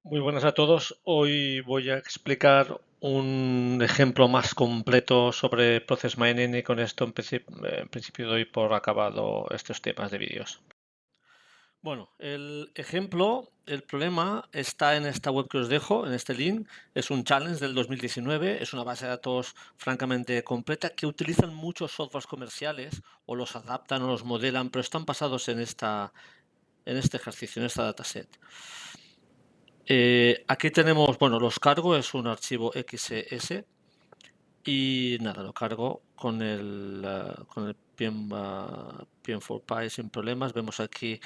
Muy buenas a todos. Hoy voy a explicar un ejemplo más completo sobre Process Mining y con esto en principio doy por acabado estos temas de vídeos. Bueno, el ejemplo, el problema está en esta web que os dejo, en este link. Es un challenge del 2019, es una base de datos francamente completa que utilizan muchos softwares comerciales o los adaptan o los modelan, pero están basados en este ejercicio, en esta dataset. Aquí tenemos, bueno, los cargo, es un archivo XS y nada, lo cargo con el PM4Py sin problemas. Vemos aquí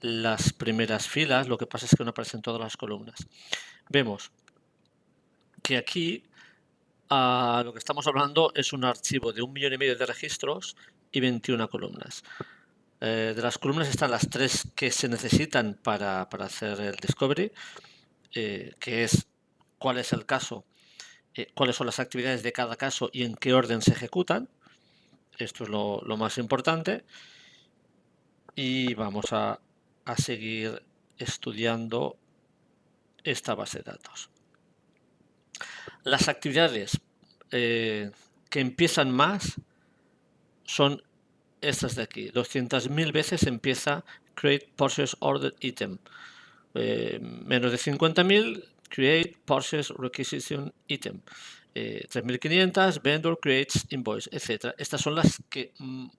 las primeras filas, lo que pasa es que no aparecen todas las columnas. Vemos que aquí lo que estamos hablando es un archivo de 1,5 millones de registros y 21 columnas. De las columnas están las 3 que se necesitan para hacer el discovery, que es cuál es el caso, cuáles son las actividades de cada caso y en qué orden se ejecutan. Esto es lo más importante. Y vamos a seguir estudiando esta base de datos. Las actividades que empiezan más son estas de aquí. 200.000 veces empieza Create Purchase Order Item. Menos de 50.000, Create Purchase Requisition Item. 3.500, Vendor Creates Invoice, etc. Estas son las que, o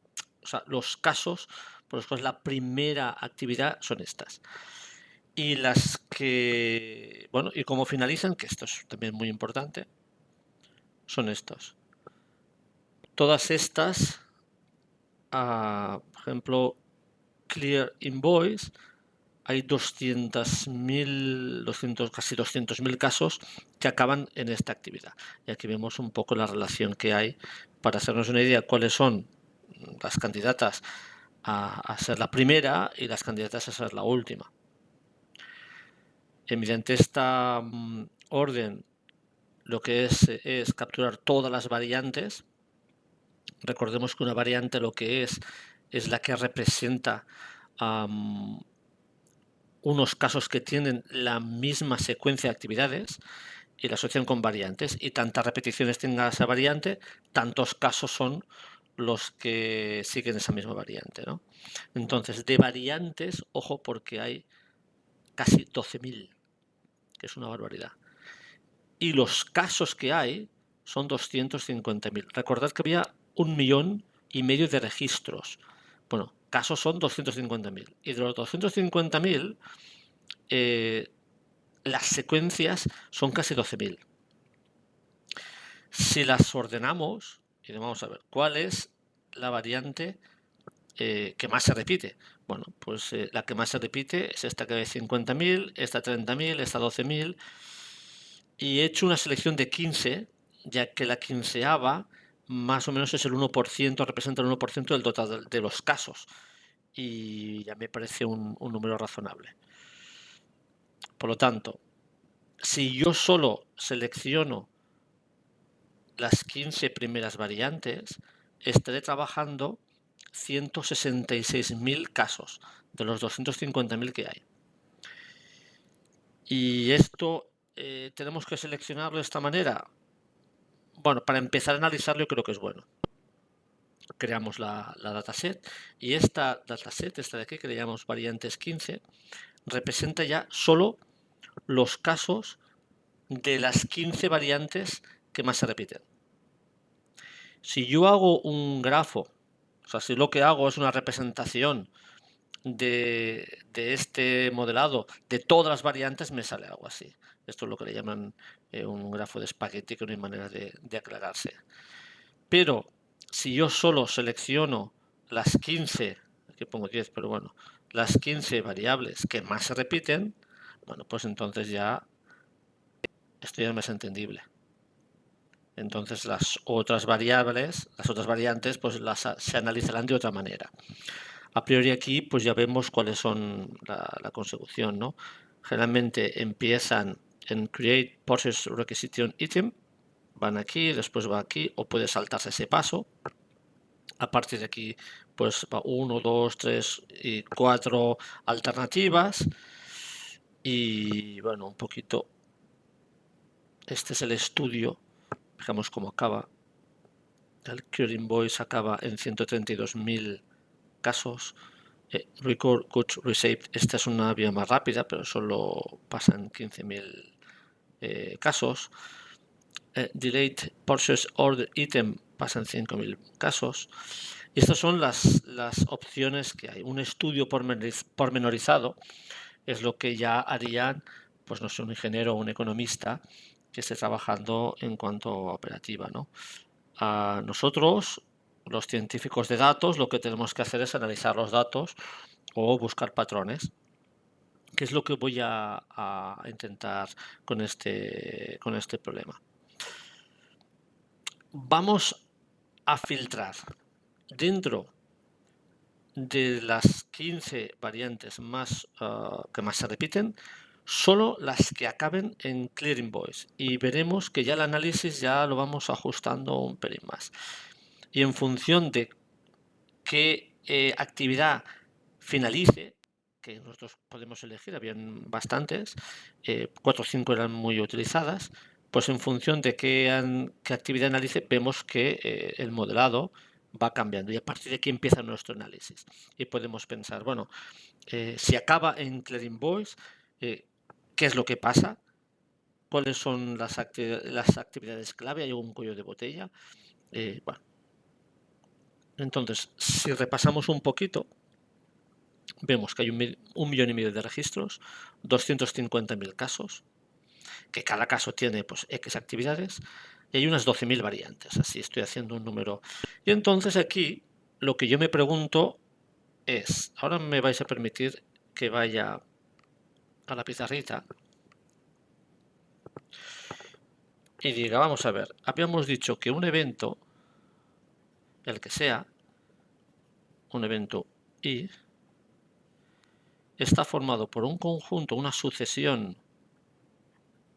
sea, los casos por los cuales la primera actividad son estas. Y las que, bueno, y cómo finalizan, que esto es también muy importante, son estos. Todas estas, por ejemplo, Clear Invoice, hay 200.000, casi 200.000 casos que acaban en esta actividad. Y aquí vemos un poco la relación que hay para hacernos una idea cuáles son las candidatas a ser la primera y las candidatas a ser la última. Mediante esta orden, lo que es capturar todas las variantes. Recordemos que una variante lo que es la que representa unos casos que tienen la misma secuencia de actividades y la asocian con variantes, y tantas repeticiones tenga esa variante, tantos casos son los que siguen esa misma variante, ¿no? Entonces, de variantes, ojo, porque hay casi 12.000, que es una barbaridad. Y los casos que hay son 250.000. Recordad que había 1,5 millones de registros. Bueno, casos son 250.000. Y de los 250.000, las secuencias son casi 12.000. Si las ordenamos, y vamos a ver cuál es la variante que más se repite. Bueno, pues la que más se repite es esta que hay 50.000, esta 30.000, esta 12.000. Y he hecho una selección de 15, ya que la quinceava más o menos es el 1%, representa el 1% del total de los casos. Y ya me parece un número razonable. Por lo tanto, si yo solo selecciono las 15 primeras variantes, estaré trabajando 166.000 casos de los 250.000 que hay. Y esto tenemos que seleccionarlo de esta manera. Bueno, para empezar a analizarlo yo creo que es bueno. Creamos la dataset y esta dataset, esta de aquí, que le llamamos variantes 15, representa ya solo los casos de las 15 variantes que más se repiten. Si yo hago un grafo, o sea, si lo que hago es una representación de este modelado de todas las variantes, me sale algo así. Esto es lo que le llaman un grafo de espagueti, que no hay manera de aclararse. Pero si yo solo selecciono las 15, aquí pongo 10, pero bueno, las 15 variables que más se repiten, bueno, pues entonces ya esto ya es más entendible. Entonces las otras variables, las otras variantes, pues se analizarán de otra manera. A priori aquí pues ya vemos cuáles son la consecución, ¿no? Generalmente empiezan en Create Purchase Requisition Item, van aquí, después va aquí, o puede saltarse ese paso. A partir de aquí pues va 1, 2, 3 y 4 alternativas. Y bueno, un poquito, este es el estudio, fijamos cómo acaba. El Cure Invoice acaba en 132.000 casos. Record Goods Received, esta es una vía más rápida, pero solo pasan 15.000 casos. Delayed Purchase Order Item pasan 5.000 casos. Y estas son las opciones que hay. Un estudio pormenorizado es lo que ya harían, pues no sé, un ingeniero o un economista que esté trabajando en cuanto a operativa, ¿no? A nosotros, los científicos de datos, lo que tenemos que hacer es analizar los datos o buscar patrones, que es lo que voy a intentar con este problema. Vamos a filtrar dentro de las 15 variantes más que más se repiten, solo las que acaben en Clear Invoice, y veremos que ya el análisis ya lo vamos ajustando un pelín más. Y en función de qué actividad finalice, que nosotros podemos elegir, habían bastantes, 4 o 5 eran muy utilizadas, pues en función de qué actividad analice, vemos que el modelado va cambiando, y a partir de aquí empieza nuestro análisis. Y podemos pensar, bueno, si acaba en Clear Invoice, ¿qué es lo que pasa? ¿Cuáles son las actividades clave? ¿Hay algún cuello de botella? Bueno, entonces, si repasamos un poquito, vemos que hay 1,5 millones de registros, 250.000 casos, que cada caso tiene pues X actividades, y hay unas 12.000 variantes. Así estoy haciendo un número. Y entonces aquí lo que yo me pregunto es, ahora me vais a permitir que vaya a la pizarrita y diga, vamos a ver, habíamos dicho que un evento, el que sea, un evento I, está formado por un conjunto, una sucesión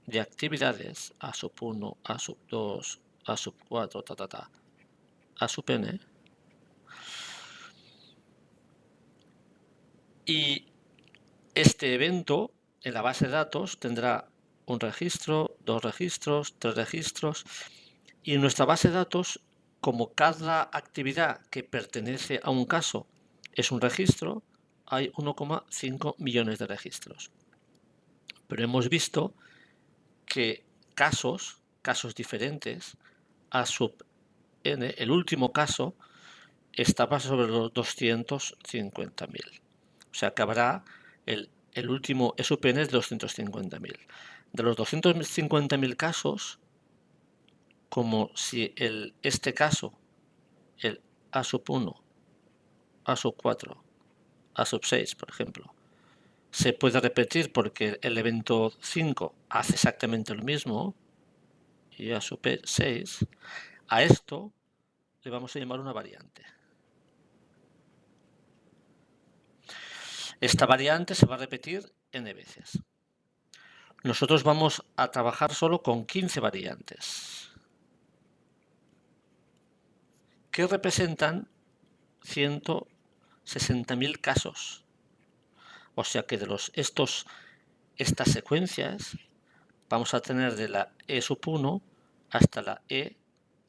de actividades A sub 1, A sub 2, A sub 4, A sub n, y este evento en la base de datos tendrá un registro, 2 registros, 3 registros, y en nuestra base de datos, como cada actividad que pertenece a un caso es un registro, hay 1,5 millones de registros. Pero hemos visto que casos diferentes, A sub n, el último caso, estaba sobre los 250.000. O sea que habrá el último SUPN es de 250.000. De los 250.000 casos, como si este caso, el A sub 1, A sub 4, A sub 6, por ejemplo, se puede repetir porque el evento 5 hace exactamente lo mismo, y A sub 6, a esto le vamos a llamar una variante. Esta variante se va a repetir n veces. Nosotros vamos a trabajar solo con 15 variantes, que representan 160.000 casos. O sea que de estas secuencias vamos a tener de la E sub 1 hasta la E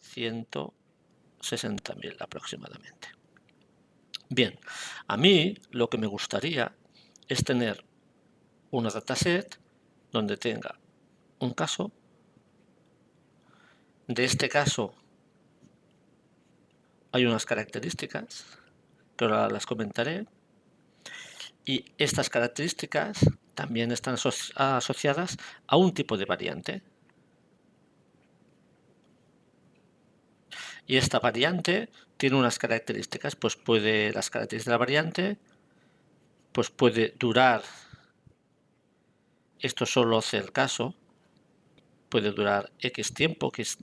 160.000 aproximadamente. Bien, a mí lo que me gustaría es tener una dataset donde tenga un caso. De este caso hay unas características que ahora las comentaré, y estas características también están asociadas a un tipo de variante. Y esta variante tiene unas características, pues las características de la variante, pues puede durar, esto solo hace el caso, puede durar X tiempo, X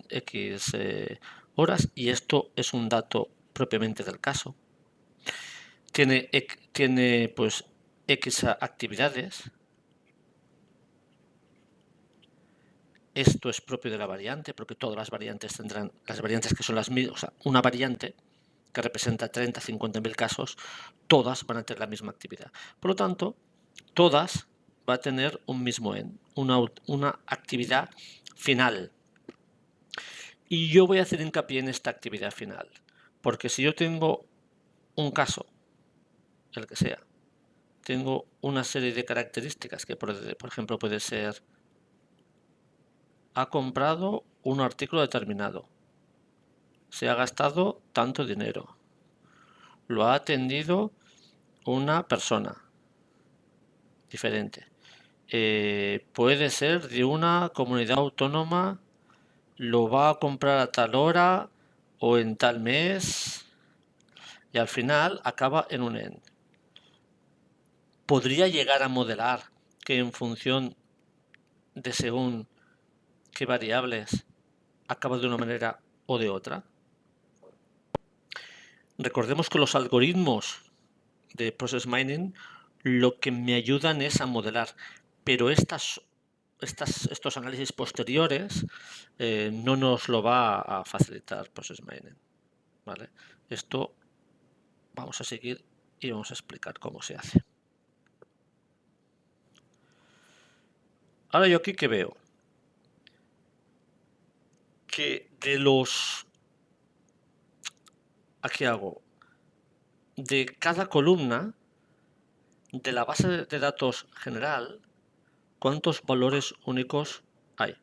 horas, y esto es un dato propiamente del caso. Tiene pues X actividades. Esto es propio de la variante, porque todas las variantes tendrán, las variantes que son las mismas, o sea, una variante que representa 30, 50.000 casos, todas van a tener la misma actividad. Por lo tanto, todas va a tener un mismo end, una actividad final. Y yo voy a hacer hincapié en esta actividad final, porque si yo tengo un caso, el que sea, tengo una serie de características que, por ejemplo, puede ser: ha comprado un artículo determinado, se ha gastado tanto dinero, lo ha atendido una persona diferente, puede ser de una comunidad autónoma, lo va a comprar a tal hora o en tal mes, y al final acaba en un end. Podría llegar a modelar que en función de según qué variables acaba de una manera o de otra. Recordemos que los algoritmos de Process Mining lo que me ayudan es a modelar, pero estos análisis posteriores no nos lo va a facilitar Process Mining, ¿vale? Esto vamos a seguir y vamos a explicar cómo se hace. Ahora yo aquí que veo que de los... Aquí hago de cada columna de la base de datos general, ¿cuántos valores únicos hay?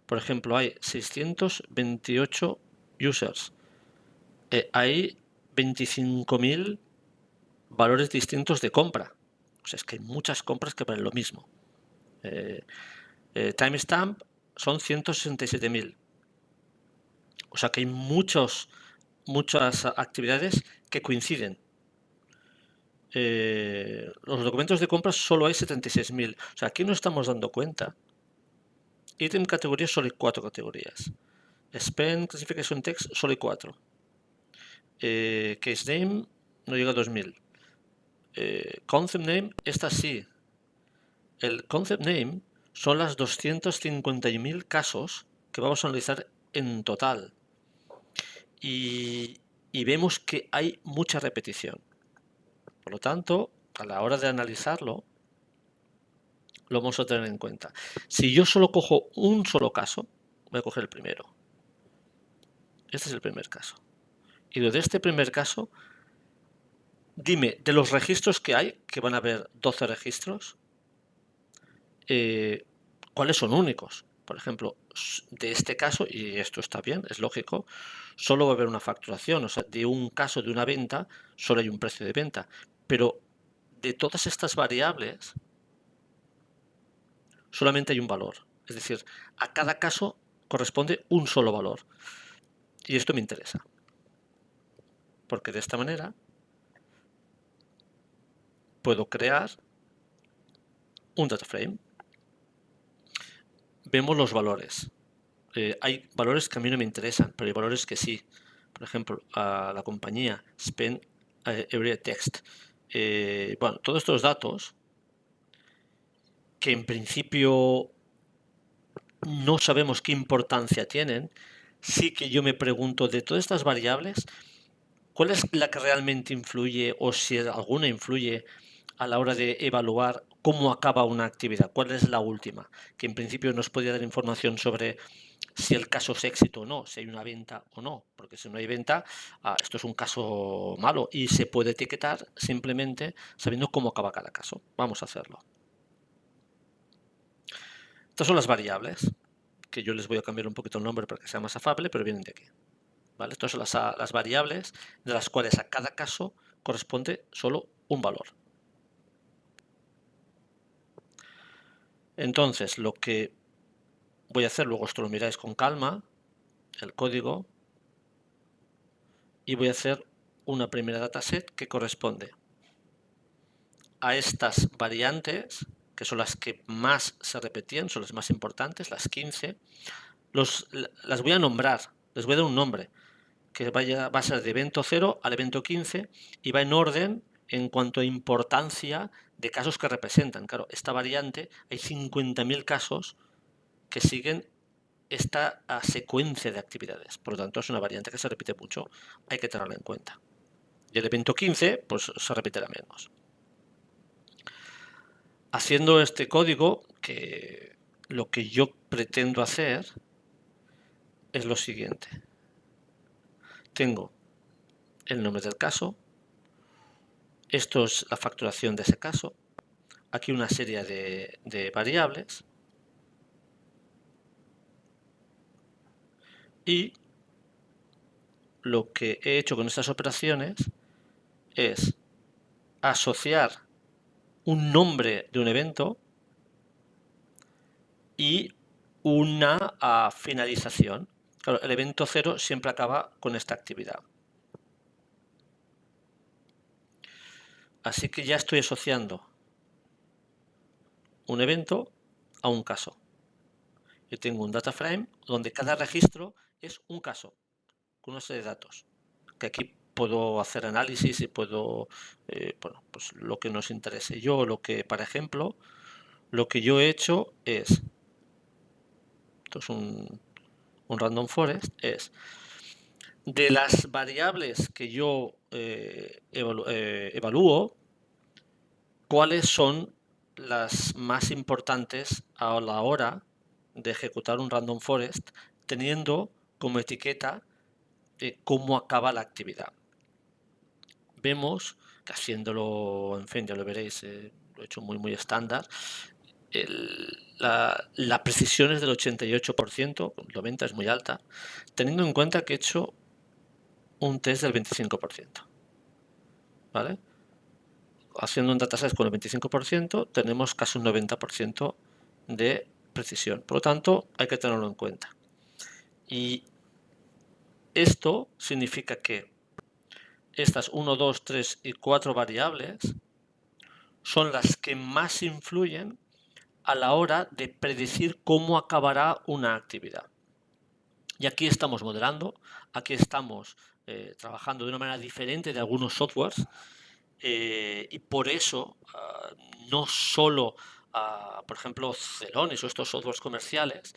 Por ejemplo, hay 628 users. Hay 25.000 valores distintos de compra. O sea, es que hay muchas compras que valen lo mismo. Timestamp son 167.000. O sea que hay muchas actividades que coinciden. Los documentos de compra solo hay 76.000. O sea, aquí nos estamos dando cuenta. Item categorías solo hay 4 categorías. Spend Classification Text solo hay 4. Case Name no llega a 2.000. Concept Name, esta sí. El Concept Name son las 251.000 casos que vamos a analizar en total. Y vemos que hay mucha repetición. Por lo tanto, a la hora de analizarlo, lo vamos a tener en cuenta. Si yo solo cojo un solo caso, voy a coger el primero. Este es el primer caso. Y de este primer caso, dime, de los registros que hay, que van a haber 12 registros, ¿cuáles son únicos? Por ejemplo, de este caso, y esto está bien, es lógico, solo va a haber una facturación. O sea, de un caso de una venta, solo hay un precio de venta. Pero de todas estas variables, solamente hay un valor. Es decir, a cada caso corresponde un solo valor. Y esto me interesa. Porque de esta manera puedo crear un data frame. Vemos los valores. Hay valores que a mí no me interesan, pero hay valores que sí. Por ejemplo, a la compañía Spend Area Text. Bueno, todos estos datos que en principio no sabemos qué importancia tienen, sí que yo me pregunto, de todas estas variables, ¿cuál es la que realmente influye, o si alguna influye a la hora de evaluar cómo acaba una actividad? ¿Cuál es la última? Que en principio nos podría dar información sobre si el caso es éxito o no, si hay una venta o no, porque si no hay venta, esto es un caso malo y se puede etiquetar simplemente sabiendo cómo acaba cada caso. Vamos a hacerlo. Estas son las variables, que yo les voy a cambiar un poquito el nombre para que sea más afable, pero vienen de aquí. ¿Vale? Estas son las variables de las cuales a cada caso corresponde solo un valor. Entonces, lo que voy a hacer, luego esto lo miráis con calma, el código, y voy a hacer una primera dataset que corresponde a estas variantes, que son las que más se repetían, son las más importantes, las 15. Las voy a nombrar, les voy a dar un nombre, que va a ser de evento 0 al evento 15 y va en orden en cuanto a importancia de casos que representan. Claro, esta variante, hay 50.000 casos que siguen esta secuencia de actividades. Por lo tanto, es una variante que se repite mucho, hay que tenerla en cuenta. Y el evento 15, pues se repetirá menos. haciendo este código, que lo que yo pretendo hacer es lo siguiente. Tengo el nombre del caso, esto es la facturación de ese caso, aquí una serie de variables y lo que he hecho con estas operaciones es asociar un nombre de un evento y una finalización. Claro, el evento 0 siempre acaba con esta actividad. Así que ya estoy asociando un evento a un caso. Yo tengo un data frame donde cada registro es un caso, con una serie de datos, que aquí puedo hacer análisis y puedo, bueno, pues lo que nos interese. Yo por ejemplo, lo que yo he hecho es, esto es un random forest, es de las variables que yo evalúo, cuáles son las más importantes a la hora de ejecutar un random forest, teniendo como etiqueta cómo acaba la actividad. Vemos que haciéndolo, en fin, ya lo veréis, lo he hecho muy estándar, la precisión es del 88%, el 90% es muy alta, teniendo en cuenta que he hecho un test del 25%. ¿Vale? Haciendo un dataset con el 25%, tenemos casi un 90% de precisión. Por lo tanto, hay que tenerlo en cuenta. Y esto significa que estas 1, 2, 3 y 4 variables son las que más influyen a la hora de predecir cómo acabará una actividad. Y aquí estamos modelando, aquí estamos trabajando de una manera diferente de algunos softwares y por eso no solo, por ejemplo, Celonis o estos softwares comerciales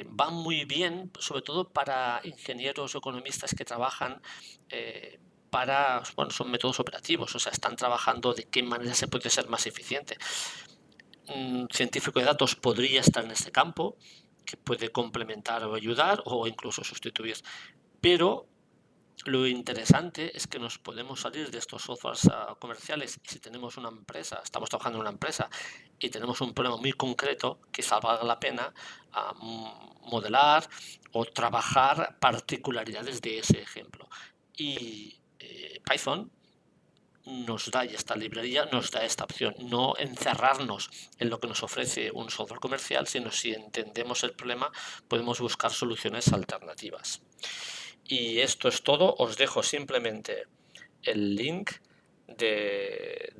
van muy bien, sobre todo para ingenieros o economistas que trabajan bueno, son métodos operativos, o sea, están trabajando de qué manera se puede ser más eficiente. Un científico de datos podría estar en este campo, que puede complementar o ayudar o incluso sustituir, pero lo interesante es que nos podemos salir de estos softwares comerciales y si tenemos una empresa, estamos trabajando en una empresa y tenemos un problema muy concreto, quizá valga la pena modelar o trabajar particularidades de ese ejemplo. Y Python nos da, y esta librería nos da esta opción, no encerrarnos en lo que nos ofrece un software comercial, sino si entendemos el problema podemos buscar soluciones alternativas. Y esto es todo, os dejo simplemente el link de